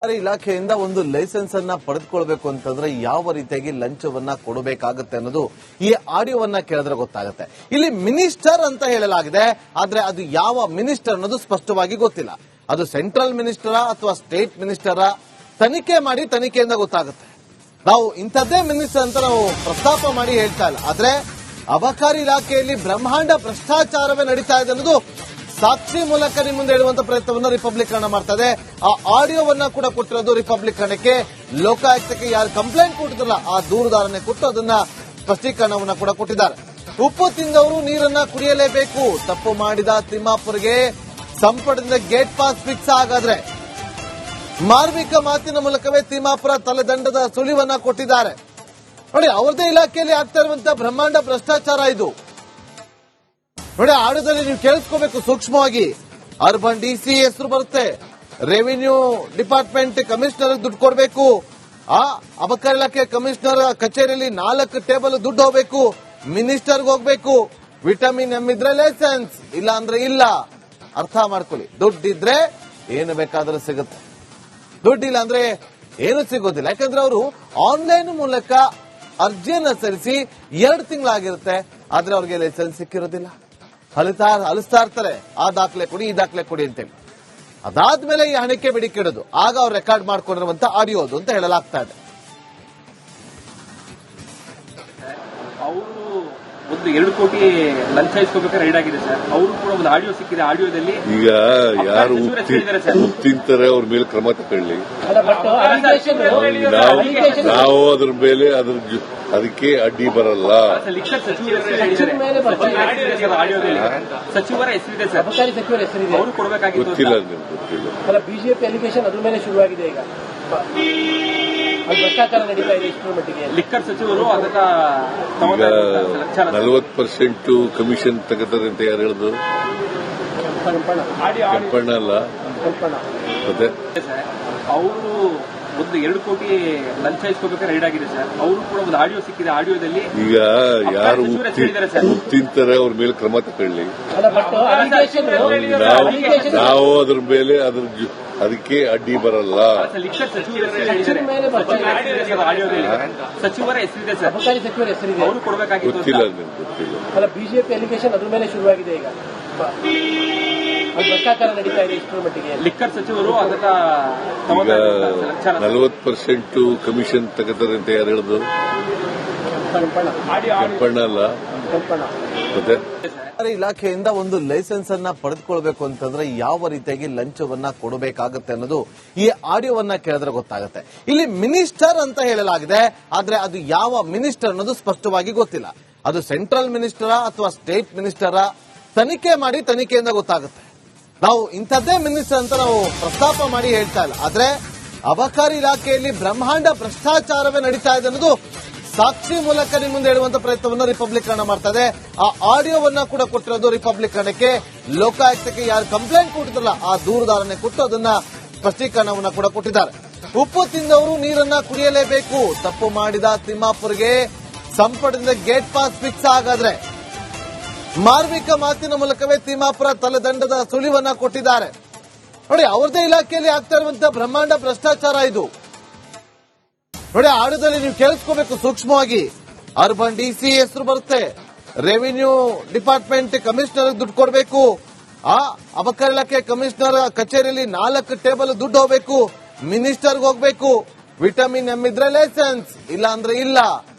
ಇಲಾಖೆಯಿಂದ ಒಂದು ಲೈಸೆನ್ಸ್ ಅನ್ನ ಪಡೆದುಕೊಳ್ಬೇಕು ಅಂತಂದ್ರೆ ಯಾವ ರೀತಿಯಾಗಿ ಲಂಚವನ್ನ ಕೊಡಬೇಕಾಗುತ್ತೆ ಅನ್ನೋದು ಈ ಆಡಿಯೋವನ್ನ ಕೇಳಿದ್ರೆ ಗೊತ್ತಾಗುತ್ತೆ. ಇಲ್ಲಿ ಮಿನಿಸ್ಟರ್ ಅಂತ ಹೇಳಲಾಗಿದೆ, ಆದ್ರೆ ಅದು ಯಾವ ಮಿನಿಸ್ಟರ್ ಅನ್ನೋದು ಸ್ಪಷ್ಟವಾಗಿ ಗೊತ್ತಿಲ್ಲ. ಅದು ಸೆಂಟ್ರಲ್ ಮಿನಿಸ್ಟರ ಅಥವಾ ಸ್ಟೇಟ್ ಮಿನಿಸ್ಟರ ತನಿಖೆ ಮಾಡಿ ತನಿಖೆಯಿಂದ ಗೊತ್ತಾಗುತ್ತೆ. ನಾವು ಇಂಥದ್ದೇ ಮಿನಿಸ್ಟರ್ ಅಂತ ನಾವು ಪ್ರಸ್ತಾಪ ಮಾಡಿ ಹೇಳ್ತಾ ಇಲ್ಲ, ಆದ್ರೆ ಅಬಕಾರಿ ಇಲಾಖೆಯಲ್ಲಿ ಬ್ರಹ್ಮಾಂಡ ಭ್ರಷ್ಟಾಚಾರವೇ ನಡೀತಾ ಇದೆ ಅನ್ನೋದು ಸಾಕ್ಷಿ ಮೂಲಕ ನಿಮ್ಮ ಮುಂದೆ ಹೇಳುವಂತ ಪ್ರಯತ್ನವನ್ನು ರಿಪಬ್ಲಿಕ್ ಕನ್ನಡ ಮಾಡ್ತಾ ಇದೆ. ಆ ಆಡಿಯೋವನ್ನ ಕೂಡ ಕೊಟ್ಟಿರೋದು ರಿಪಬ್ಲಿಕ್ ಕನ್ನಡಕ್ಕೆ. ಲೋಕಾಯುಕ್ತಕ್ಕೆ ಯಾರು ಕಂಪ್ಲೇಂಟ್ ಕೊಟ್ಟಿದ್ರಲ್ಲ ಆ ದೂರುದಾರನೆ ಕೊಟ್ಟು ಅದನ್ನ ಸ್ಪಷ್ಟೀಕರಣವನ್ನ ಕೂಡ ಕೊಟ್ಟಿದ್ದಾರೆ. ಉಪ್ಪು ತಿಂದವರು ನೀರನ್ನ ಕುಡಿಯಲೇಬೇಕು. ತಪ್ಪು ಮಾಡಿದ ತಿಮ್ಮಾಪುರ್ಗೆ ಸಂಪುಟದಿಂದ ಗೇಟ್ ಪಾಸ್ ಫಿಕ್ಸ್ ಆಗಾದ್ರೆ ಮಾರ್ಮಿಕ ಮಾತಿನ ಮೂಲಕವೇ ತಿಮ್ಮಾಪುರ ತಲೆದಂಡದ ಸುಳಿವನ್ನ ಕೊಟ್ಟಿದ್ದಾರೆ. ನೋಡಿ, ಅವರದೇ ಇಲಾಖೆಯಲ್ಲಿ ಆಗ್ತಾ ಇರುವಂತಹ ಬ್ರಹ್ಮಾಂಡ ಭ್ರಷ್ಟಾಚಾರ ಇದು. ನೋಡಿ, ಆಡಿಯೋದಲ್ಲಿ ನೀವು ಕೇಳಿಸ್ಕೋಬೇಕು ಸೂಕ್ಷ್ಮವಾಗಿ. ಅರ್ಬನ್ ಡಿಸಿ ಹೆಸರು ಬರುತ್ತೆ, ರೆವಿನ್ಯೂ ಡಿಪಾರ್ಟ್ಮೆಂಟ್ ಕಮಿಷನರ್ ದುಡ್ಡು ಕೊಡಬೇಕು, ಆ ಅಬಕಾರಿ ಇಲಾಖೆ ಕಮಿಷನರ್ ಕಚೇರಿಯಲ್ಲಿ 4 ಟೇಬಲ್ ದುಡ್ಡು ಹೋಗ್ಬೇಕು, ಮಿನಿಸ್ಟರ್ಗೆ ಹೋಗ್ಬೇಕು. ವಿಟಮಿನ್ ಎಂ ಇದ್ರೆ ಲೈಸೆನ್ಸ್, ಇಲ್ಲ ಅಂದ್ರೆ ಇಲ್ಲ. ಅರ್ಥ ಮಾಡ್ಕೊಳ್ಳಿ, ದುಡ್ಡಿದ್ರೆ ಏನು ಬೇಕಾದ್ರೂ ಸಿಗುತ್ತೆ, ದುಡ್ಡಿಲ್ಲ ಅಂದ್ರೆ ಏನು ಸಿಗೋದಿಲ್ಲ. ಯಾಕಂದ್ರೆ ಅವರು ಆನ್ಲೈನ್ ಮೂಲಕ ಅರ್ಜಿಯನ್ನ ಸಲ್ಲಿಸಿ 2 ತಿಂಗಳಾಗಿರುತ್ತೆ, ಆದ್ರೆ ಅವ್ರಿಗೆ ಲೈಸೆನ್ಸ್ ಸಿಕ್ಕಿರೋದಿಲ್ಲ. ಅಲಿಸ್ತಾ ಇರ್ತಾರೆ, ಆ ದಾಖಲೆ ಕೊಡಿ ಈ ದಾಖಲೆ ಕೊಡಿ ಅಂತೇಳಿ. ಅದಾದ್ಮೇಲೆ ಈ ಹಣಕ್ಕೆ ಬೇಡಿಕೆಡೋದು, ಆಗ ಅವ್ರು ರೆಕಾರ್ಡ್ ಮಾಡ್ಕೊಂಡಿರುವಂತ ಆಡಿಯೋ ಅದು ಅಂತ ಹೇಳಲಾಗ್ತಾ ಇದೆ. ಅವರು 2 ಕೋಟಿ ಲಂಚ ಇಸ್ಕೋಬೇಕಾದ್ರೆ ರೈಡ್ ಆಗಿದೆ ಸರ್. ಅವರು ಕೂಡ ಒಂದು ಆಡಿಯೋ ಸಿಕ್ಕಿದೆ. ಆಡಿಯೋದಲ್ಲಿ ಈಗ ಯಾರು ತಿಂತಾರೆ ಅವ್ರ ಮೇಲೆ ಕ್ರಮ ತಗೊಳ್ಳಿ. ನಾವು ಅದ್ರ ಮೇಲೆ ಅದಕ್ಕೆ ಅಡ್ಡಿ ಬರಲ್ಲ. ಸಚಿವರ ಹೆಸರಿದೆ ಸರ್, ಅವರು ಕೊಡಬೇಕಾಗಿತ್ತು. ಗೊತ್ತಿಲ್ಲ, ಗೊತ್ತಿಲ್ಲ. ಬಿಜೆಪಿ ಅಲಿಗೇಷನ್ ಅದ್ರ ಮೇಲೆ ಶುರುವಾಗಿದೆ. ಈಗ ಭ್ರಷ್ಟಾಚಾರ ನಡೀತಾ ಇದೆ ಇಷ್ಟರ ಮಟ್ಟಿಗೆ. ಲಿಕ್ಕರ್ ಸಚಿವರು ಅದನ್ನ 40% ಕಮಿಷನ್ ತಗೋತಾರೆ ಅಂತ ಯಾರು ಹೇಳಿದ್ರು? ಕೆಂಪಣ್ಣ ಅಲ್ಲ, ಮತ್ತೆ ಅವರು 2 ಕೋಟಿ ಲಂಚ ಇಸ್ಕೋಬೇಕಾದ್ರೆ ರೈಡ್ ಆಗಿದೆ ಸರ್. ಅವರು ಕೂಡ ಒಂದು ಆಡಿಯೋ ಸಿಕ್ಕಿದೆ. ಆಡಿಯೋದಲ್ಲಿ ಈಗ ಯಾರು ತಿಂತಾರೆ ಅವ್ರ ಮೇಲೆ ಕ್ರಮ ತಗೊಳ್ಳಿ. ನಾವು ಅದ್ರ ಮೇಲೆ ಅದಕ್ಕೆ ಅಡ್ಡಿ ಬರಲ್ಲ. ಸಚಿವರ ಹೆಸರಿದೆ ಸರ್, ಅವರು ಕೊಡಬೇಕಾಗಿತ್ತು. ಗೊತ್ತಿಲ್ಲ, ಗೊತ್ತಿಲ್ಲ. ಬಿಜೆಪಿ ಅಲಿಗೇಷನ್ ಅದ್ರ ಮೇಲೆ ಶುರುವಾಗಿದೆ. ಈಗ ಭ್ರಷ್ಟಾಚಾರ ನಡೀತಾ ಇದೆ ಇಷ್ಟರ ಮಟ್ಟಿಗೆ. ಲಿಕ್ಕರ್ ಸಚಿವರು ಅದನ್ನ 40% ಕಮಿಷನ್ ತಗೋತಾರೆ ಅಂತ ಯಾರು ಹೇಳಿದ್ರು? ಕೆಂಪಣ್ಣ ಅಲ್ಲ, ಮತ್ತೆ ಇಲಾಖೆಯಿಂದ ಒಂದು ಲೈಸೆನ್ಸ್ ಅನ್ನ ಪಡೆದುಕೊಳ್ಬೇಕು ಅಂತಂದ್ರೆ ಯಾವ ರೀತಿಯಾಗಿ ಲಂಚವನ್ನ ಕೊಡಬೇಕಾಗುತ್ತೆ ಅನ್ನೋದು ಈ ಆಡಿಯೋವನ್ನ ಕೇಳಿದ್ರೆ ಗೊತ್ತಾಗುತ್ತೆ. ಇಲ್ಲಿ ಮಿನಿಸ್ಟರ್ ಅಂತ ಹೇಳಲಾಗಿದೆ, ಆದ್ರೆ ಅದು ಯಾವ ಮಿನಿಸ್ಟರ್ ಅನ್ನೋದು ಸ್ಪಷ್ಟವಾಗಿ ಗೊತ್ತಿಲ್ಲ. ಅದು ಸೆಂಟ್ರಲ್ ಮಿನಿಸ್ಟರ ಅಥವಾ ಸ್ಟೇಟ್ ಮಿನಿಸ್ಟರ ತನಿಖೆ ಮಾಡಿ ತನಿಖೆಯಿಂದ ಗೊತ್ತಾಗುತ್ತೆ. ನಾವು ಇಂಥದ್ದೇ ಮಿನಿಸ್ಟರ್ ಅಂತ ನಾವು ಪ್ರಸ್ತಾಪ ಮಾಡಿ ಹೇಳ್ತಾ ಇಲ್ಲ, ಆದ್ರೆ ಅಬಕಾರಿ ಇಲಾಖೆಯಲ್ಲಿ ಬ್ರಹ್ಮಾಂಡ ಭ್ರಷ್ಟಾಚಾರವೇ ನಡೀತಾ ಇದೆ ಅನ್ನೋದು ಸಾಕ್ಷಿ ಮೂಲಕ ನಿಮ್ಮ ಮುಂದೆ ಹೇಳುವಂತ ಪ್ರಯತ್ನವನ್ನು ರಿಪಬ್ಲಿಕ್ ಕನ್ನಡ ಮಾಡ್ತಾ ಇದೆ. ಆ ಆಡಿಯೋವನ್ನ ಕೂಡ ಕೊಟ್ಟಿರೋದು ರಿಪಬ್ಲಿಕ್ ಕನ್ನಡಕ್ಕೆ. ಲೋಕಾಯುಕ್ತಕ್ಕೆ ಯಾರು ಕಂಪ್ಲೇಂಟ್ ಕೊಟ್ಟಿದ್ರಲ್ಲ ಆ ದೂರುದಾರನೆ ಕೊಟ್ಟು ಅದನ್ನ ಸ್ಪಷ್ಟೀಕರಣವನ್ನ ಕೂಡ ಕೊಟ್ಟಿದ್ದಾರೆ. ಉಪ್ಪು ತಿಂದವರು ನೀರನ್ನ ಕುಡಿಯಲೇಬೇಕು. ತಪ್ಪು ಮಾಡಿದ ತಿಮ್ಮಾಪುರ್ಗೆ ಸಂಪುಟದಿಂದ ಗೇಟ್ ಪಾಸ್ ಫಿಕ್ಸ್ ಆಗಾದ್ರೆ ಮಾರ್ಮಿಕ ಮಾತಿನ ಮೂಲಕವೇ ತಿಮ್ಮಾಪುರ ತಲೆದಂಡದ ಸುಳಿವನ್ನ ಕೊಟ್ಟಿದ್ದಾರೆ. ನೋಡಿ, ಅವರದೇ ಇಲಾಖೆಯಲ್ಲಿ ಆಗ್ತಾ ಇರುವಂತಹ ಬ್ರಹ್ಮಾಂಡ ಭ್ರಷ್ಟಾಚಾರ ಇದು. ನೋಡಿ, ಆಡಿಯೋದಲ್ಲಿ ನೀವು ಕೇಳಿಸ್ಕೋಬೇಕು ಸೂಕ್ಷ್ಮವಾಗಿ. ಅರ್ಬನ್ ಡಿಸಿ ಹೆಸರು ಬರುತ್ತೆ, ರೆವಿನ್ಯೂ ಡಿಪಾರ್ಟ್ಮೆಂಟ್ ಕಮಿಷನರ್ ದುಡ್ಡು ಕೊಡಬೇಕು, ಆ ಅಬಕಾರಿ ಇಲಾಖೆ ಕಮಿಷನರ್ ಕಚೇರಿಯಲ್ಲಿ 4 ಟೇಬಲ್ ದುಡ್ಡು ಹೋಗ್ಬೇಕು, ಮಿನಿಸ್ಟರ್ಗೆ ಹೋಗ್ಬೇಕು. ವಿಟಮಿನ್ ಎಂ ಇದ್ರೆ ಲೈಸೆನ್ಸ್, ಇಲ್ಲ ಅಂದ್ರೆ ಇಲ್ಲ.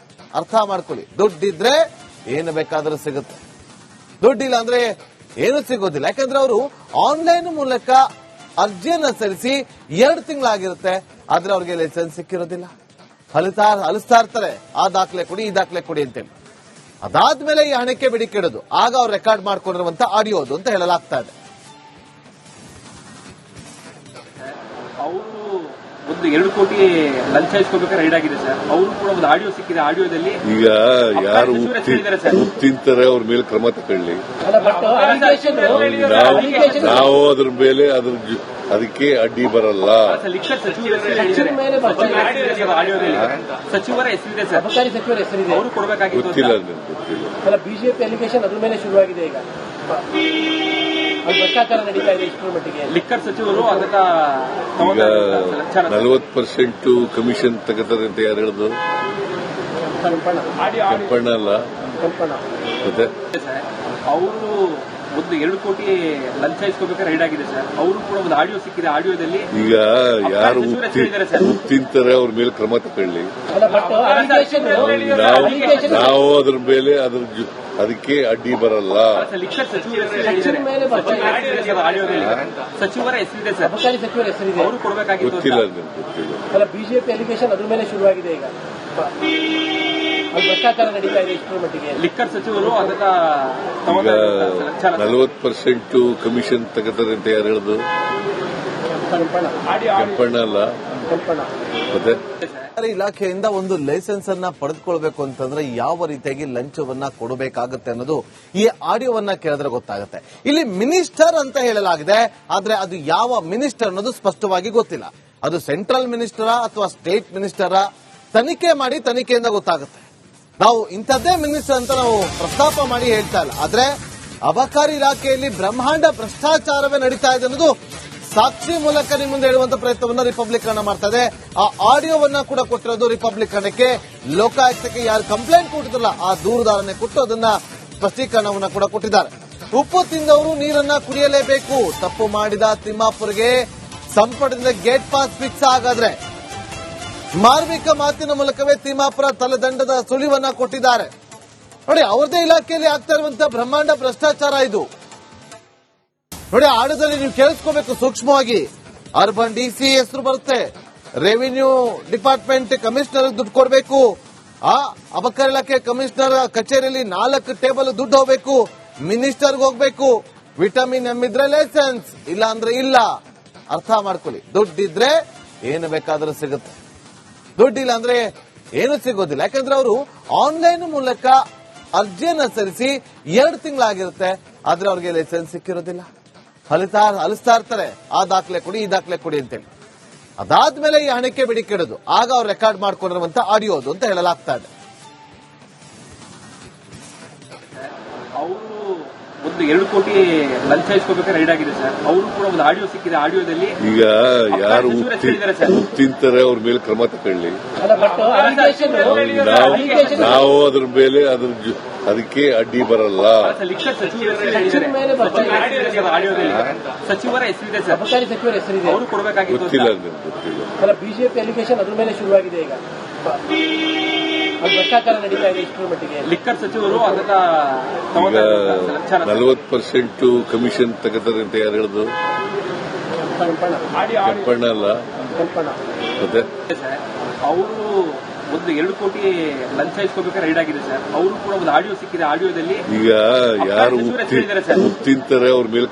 ಅರ್ಥ ಮಾಡ್ಕೊಳ್ಳಿ, ದುಡ್ಡಿದ್ರೆ ಏನು ಬೇಕಾದ್ರೂ ಸಿಗುತ್ತೆ, ದುಡ್ಡಿಲ್ಲ ಅಂದ್ರೆ ಏನು ಸಿಗೋದಿಲ್ಲ. ಯಾಕಂದ್ರೆ ಅವರು ಆನ್ಲೈನ್ ಮೂಲಕ ಅರ್ಜಿಯನ್ನ ಸಲ್ಲಿಸಿ 2 ತಿಂಗಳಾಗಿರುತ್ತೆ, ಆದ್ರೆ ಅವ್ರಿಗೆ ಲೈಸೆನ್ಸ್ ಸಿಕ್ಕಿರೋದಿಲ್ಲ. ಅಲಿಸ್ತಾ ಇರ್ತಾರೆ, ಆ ದಾಖಲೆ ಕೊಡಿ ಈ ದಾಖಲೆ ಕೊಡಿ ಅಂತೇಳಿ. ಅದಾದ್ಮೇಲೆ ಈ ಹಣಕ್ಕೆ ಬೇಡಿಕೆಡೋದು, ಆಗ ಅವ್ರು ರೆಕಾರ್ಡ್ ಮಾಡ್ಕೊಂಡಿರುವಂತ ಆಡಿಯೋ ಅದು ಅಂತ ಹೇಳಲಾಗ್ತಾ ಇದೆ. ಅವರು 2 ಕೋಟಿ ಲಂಚ ಇಸ್ಕೋಬೇಕಾದ್ರೆ ರೈಡ್ ಆಗಿದೆ ಸರ್. ಅವರು ಕೂಡ ಒಂದು ಆಡಿಯೋ ಸಿಕ್ಕಿದೆ. ಆಡಿಯೋದಲ್ಲಿ ಈಗ ಯಾರು ತಿಂತಾರೆ ಅವ್ರ ಮೇಲೆ ಕ್ರಮ ತಗೊಳ್ಳಿ. ನಾವು ಅದ್ರ ಮೇಲೆ ಅದಕ್ಕೆ ಅಡ್ಡಿ ಬರಲ್ಲ. ಲಿಕ್ಕರ್ ಸಚಿವರ ಹೆಸರಿದೆ ಸರ್, ಅವರು ಕೊಡಬೇಕಾಗಿತ್ತು. ಗೊತ್ತಿಲ್ಲ, ಗೊತ್ತಿಲ್ಲ. ಬಿಜೆಪಿ ಅಲಿಗೇಷನ್ ಅದ್ರ ಮೇಲೆ ಶುರುವಾಗಿದೆ. ಈಗ ಅಲ್ಲಿ ಭ್ರಷ್ಟಾಚಾರ ನಡೀತಾ ಇದೆ ಇಷ್ಟರ ಮಟ್ಟಿಗೆ. ಲಿಕ್ಕರ್ ಸಚಿವರು ಅದನ್ನ ಈಗ 40% ಕಮಿಷನ್ ತಗೋತಾರೆ ಅಂತ ಯಾರು ಹೇಳಿದ್ರು? ಕೆಂಪಣ್ಣ ಅಲ್ಲ ಮತ್ತೆ ಅವರು ಒಂದು 2 ಕೋಟಿ ಲಂಚ ಇಸ್ಕೋಬೇಕಾದ್ರೆ ರೈಡ್ ಆಗಿದೆ ಸರ್. ಅವರು ಕೂಡ ಒಂದು ಆಡಿಯೋ ಸಿಕ್ಕಿದೆ. ಆಡಿಯೋದಲ್ಲಿ ಈಗ ಯಾರು ತಿಂತಾರೆ ಅವ್ರ ಮೇಲೆ ಕ್ರಮ ತಗೊಳ್ಳಿ. ನಾವು ಅದ್ರ ಮೇಲೆ ಅದಕ್ಕೆ ಅಡ್ಡಿ ಬರಲ್ಲ. ಲಿಕ್ಕರ್ ಆಡಿಯೋದಲ್ಲಿ ಸಚಿವರ ಹೆಸರಿದೆ ಸರ್. ಅಬಕಾರಿ ಸಚಿವರ ಹೆಸರಿದೆ. ಅವರು ಕೊಡಬೇಕಾಗಿತ್ತು. ಗೊತ್ತಿಲ್ಲ ನನಗೆ, ಗೊತ್ತಿಲ್ಲ. ಅಲ್ಲ, ಬಿಜೆಪಿ ಅಲಿಗೇಷನ್ ಅದ್ರ ಮೇಲೆ ಶುರುವಾಗಿದೆ ಈಗ. ಅಲ್ಲಿ ಭ್ರಷ್ಟಾಚಾರ ನಡೀತಾ ಇದೆ ಇಷ್ಟರ ಮಟ್ಟಿಗೆ. ಲಿಕ್ಕರ್ ಸಚಿವರು ಅದನ್ನ ಈಗ 40% ಕಮಿಷನ್ ತಗೋತಾರೆ ಅಂತ ಯಾರು ಹೇಳಿದ್ರು? ಕೆಂಪಣ್ಣ ಅಲ್ಲ ಮತ್ತೆ ಸರ್ಕಾರಿ ಇಲಾಖೆಯಿಂದ ಒಂದು ಲೈಸೆನ್ಸ್ ಅನ್ನ ಪಡೆದುಕೊಳ್ಬೇಕು ಅಂತಂದ್ರೆ ಯಾವ ರೀತಿಯಾಗಿ ಲಂಚವನ್ನ ಕೊಡಬೇಕಾಗುತ್ತೆ ಅನ್ನೋದು ಈ ಆಡಿಯೋವನ್ನ ಕೇಳಿದ್ರೆ ಗೊತ್ತಾಗುತ್ತೆ. ಇಲ್ಲಿ ಮಿನಿಸ್ಟರ್ ಅಂತ ಹೇಳಲಾಗಿದೆ, ಆದ್ರೆ ಅದು ಯಾವ ಮಿನಿಸ್ಟರ್ ಅನ್ನೋದು ಸ್ಪಷ್ಟವಾಗಿ ಗೊತ್ತಿಲ್ಲ. ಅದು ಸೆಂಟ್ರಲ್ ಮಿನಿಸ್ಟರಾ ಅಥವಾ ಸ್ಟೇಟ್ ಮಿನಿಸ್ಟರಾ? ತನಿಖೆ ಮಾಡಿ ತನಿಖೆಯಿಂದ ಗೊತ್ತಾಗುತ್ತೆ. ನಾವು ಇಂಥದ್ದೇ ಮಿನಿಸ್ಟರ್ ಅಂತ ನಾವು ಪ್ರಸ್ತಾಪ ಮಾಡಿ ಹೇಳ್ತಾ ಇಲ್ಲ, ಆದ್ರೆ ಅಬಕಾರಿ ಇಲಾಖೆಯಲ್ಲಿ ಬ್ರಹ್ಮಾಂಡ ಭ್ರಷ್ಟಾಚಾರವೇ ನಡೀತಾ ಇದೆ ಅನ್ನೋದು ಸಾಕ್ಷಿ ಮೂಲಕ ನಿಮ್ಮ ಮುಂದೆ ಹೇಳುವಂತ ಪ್ರಯತ್ನವನ್ನ ರಿಪಬ್ಲಿಕ್ ಕನ್ನಡ ಮಾಡ್ತಾ ಇದೆ. ಆ ಆಡಿಯೋವನ್ನ ಕೂಡ ಕೊಟ್ಟಿರೋದು ರಿಪಬ್ಲಿಕ್ ಕನ್ನಡಕ್ಕೆ. ಲೋಕಾಯುಕ್ತಕ್ಕೆ ಯಾರು ಕಂಪ್ಲೇಂಟ್ ಕೊಟ್ಟಿದ್ರಲ್ಲ ಆ ದೂರುದಾರನೆ ಕೊಟ್ಟು ಅದನ್ನ ಸ್ಪಷ್ಟೀಕರಣವನ್ನ ಕೂಡ ಕೊಟ್ಟಿದ್ದಾರೆ. ಉಪ್ಪು ತಿಂದವರು ನೀರನ್ನ ಕುಡಿಯಲೇಬೇಕು. ತಪ್ಪು ಮಾಡಿದ ತಿಮ್ಮಾಪುರ್ಗೆ ಸಂಪುಟದಿಂದ ಗೇಟ್ ಪಾಸ್ ಫಿಕ್ಸ್ ಆಗಾದ್ರೆ ಮಾರ್ಮಿಕ ಮಾತಿನ ಮೂಲಕವೇ ತಿಮ್ಮಾಪುರ ತಲೆದಂಡದ ಸುಳಿವನ್ನ ಕೊಟ್ಟಿದ್ದಾರೆ. ನೋಡಿ, ಅವ್ರದೇ ಇಲಾಖೆಯಲ್ಲಿ ಆಗ್ತಾ ಇರುವಂತಹ ಬ್ರಹ್ಮಾಂಡ ಭ್ರಷ್ಟಾಚಾರ ಇದು. ನೋಡಿ, ಆಡದಲ್ಲಿ ನೀವು ಕೇಳಿಸ್ಕೋಬೇಕು ಸೂಕ್ಷ್ಮವಾಗಿ. ಅರ್ಬನ್ ಡಿಸಿ ಹೆಸರು ಬರುತ್ತೆ, ರೆವಿನ್ಯೂ ಡಿಪಾರ್ಟ್ಮೆಂಟ್ ಕಮಿಷನರ್ ದುಡ್ಡು ಕೊಡಬೇಕು, ಆ ಅಬಕಾರಿ ಇಲಾಖೆ ಕಮಿಷನರ್ ಕಚೇರಿಯಲ್ಲಿ 4 ಟೇಬಲ್ ದುಡ್ಡು ಹೋಗ್ಬೇಕು, ಮಿನಿಸ್ಟರ್ಗೆ ಹೋಗ್ಬೇಕು. ವಿಟಮಿನ್ ಎಂ ಇದ್ರೆ ಲೈಸೆನ್ಸ್, ಇಲ್ಲ ಅಂದ್ರೆ ಇಲ್ಲ. ಅರ್ಥ ಮಾಡ್ಕೊಳ್ಳಿ, ದುಡ್ಡಿದ್ರೆ ಏನು ಬೇಕಾದ್ರೂ ಸಿಗುತ್ತೆ, ದುಡ್ಡಿಲ್ಲ ಅಂದ್ರೆ ಏನು ಸಿಗೋದಿಲ್ಲ. ಯಾಕಂದ್ರೆ ಅವರು ಆನ್ಲೈನ್ ಮೂಲಕ ಅರ್ಜಿಯನ್ನ ಸಲ್ಲಿಸಿ 2 ತಿಂಗಳಾಗಿರುತ್ತೆ, ಆದ್ರೆ ಅವ್ರಿಗೆ ಲೈಸೆನ್ಸ್ ಸಿಕ್ಕಿರೋದಿಲ್ಲ. ಅಲಿಸ್ತಾ ಇರ್ತಾರೆ, ಆ ದಾಖಲೆ ಕೊಡಿ ಈ ದಾಖಲೆ ಕೊಡಿ ಅಂತೇಳಿ. ಅದಾದ್ಮೇಲೆ ಈ ಹಣಕ್ಕೆ ಬೇಡಿಕೆಡೋದು, ಆಗ ಅವ್ರು ರೆಕಾರ್ಡ್ ಮಾಡ್ಕೊಂಡಿರುವಂತ ಆಡಿಯೋ ಅದು ಅಂತ ಹೇಳಲಾಗ್ತಾ ಇದೆ. ಅವರು ಒಂದು 2 ಕೋಟಿ ಲಂಚ ಇಸ್ಕೋಬೇಕಾದ್ರೆ ರೈಡ್ ಆಗಿದೆ ಸರ್. ಅವರು ಕೂಡ ಒಂದು ಆಡಿಯೋ ಸಿಕ್ಕಿದೆ. ಆಡಿಯೋದಲ್ಲಿ ಈಗ ಯಾರು ತಿಂತಾರೆ ಅವ್ರ ಮೇಲೆ ಕ್ರಮ ತಗೊಳ್ಳಿ. ನಾವು ಅದ್ರ ಮೇಲೆ ಅದಕ್ಕೆ ಅಡ್ಡಿ ಬರಲ್ಲ. ಲಿಕ್ಕರ್ ಆಡಿಯೋದಲ್ಲಿ ಸಚಿವರ ಹೆಸರಿದೆ ಸರ್. ಅಬಕಾರಿ ಸಚಿವರ ಹೆಸರಿದೆ. ಅವರು ಕೊಡಬೇಕಾಗಿತ್ತು. ಗೊತ್ತಿಲ್ಲ ನನಗೆ, ಗೊತ್ತಿಲ್ಲ. ಅಲ್ಲ, ಬಿಜೆಪಿ ಅಲಿಗೇಷನ್ ಅದ್ರ ಮೇಲೆ ಶುರುವಾಗಿದೆ ಈಗ. ಅಲ್ಲಿ ಭ್ರಷ್ಟಾಚಾರ ನಡೀತಾ ಇದೆ ಇಷ್ಟರ ಮಟ್ಟಿಗೆ. ಲಿಕ್ಕರ್ ಸಚಿವರು ಅದನ್ನ ಈಗ 40% ಕಮಿಷನ್ ತಗೋತಾರೆ ಅಂತ ಯಾರು ಹೇಳಿದ್ರು? ಕೆಂಪಣ್ಣ ಅಲ್ಲ ಮತ್ತೆ ಅವರು ಒಂದು 2 ಕೋಟಿ ಲಂಚ ಇಸ್ಕೋಬೇಕಾದ್ರೆ ರೈಡ್ ಆಗಿದೆ ಸರ್. ಅವರು ಕೂಡ ಒಂದು ಆಡಿಯೋ ಸಿಕ್ಕಿದೆ. ಆಡಿಯೋದಲ್ಲಿ ಈಗ ಯಾರು ತಿಂತಾರೆ ಅವ್ರ ಮೇಲೆ